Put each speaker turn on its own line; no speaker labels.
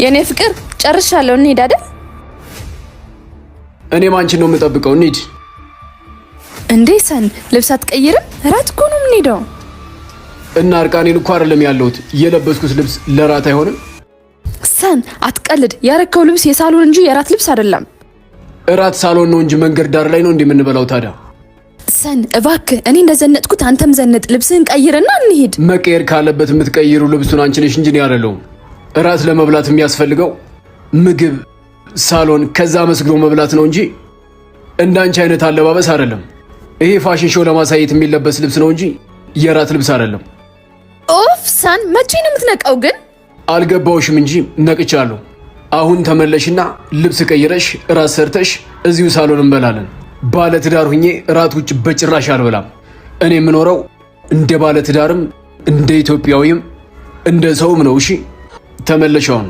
የኔ ፍቅር ጨርሻለሁ እንሂድ አይደል?
እኔም አንቺን ነው የምጠብቀው እንሂድ።
እንዴ ሰን ልብስ አትቀይርም? እራት እኮ ነው የምንሄደው።
እና እርቃኔን እኮ አይደለም ያለሁት የለበስኩት ልብስ ለራት አይሆንም?
ሰን አትቀልድ። ያረከው ልብስ የሳሎን እንጂ የራት ልብስ አይደለም።
እራት ሳሎን ነው እንጂ መንገድ ዳር ላይ ነው እንደምንበላው ታዲያ።
ሰን እባክህ እኔ እንደዘነጥኩት አንተም ዘነጥ። ልብስህን ቀይርና እንሂድ።
መቀየር ካለበት የምትቀይሩ ልብሱን አንቺ ነሽ እንጂ ነው ያለው። እራት ለመብላት የሚያስፈልገው ምግብ፣ ሳሎን ከዛ መስግዶ መብላት ነው እንጂ እንዳንቺ አይነት አለባበስ አይደለም። ይሄ ፋሽን ሾው ለማሳየት የሚለበስ ልብስ ነው እንጂ የራት ልብስ አይደለም።
ኦፍ ሰን መቼ ነው የምትነቃው ግን?
አልገባውሽም እንጂ ነቅቻለሁ። አሁን ተመለሽና ልብስ ቀይረሽ ራት ሰርተሽ እዚሁ ሳሎን እንበላለን። ባለ ትዳር ሁኜ ራት ውጭ በጭራሽ አልበላም። እኔ የምኖረው እንደ ባለ ትዳርም እንደ ኢትዮጵያዊም እንደ ሰውም ነው። እሺ ተመለሻውን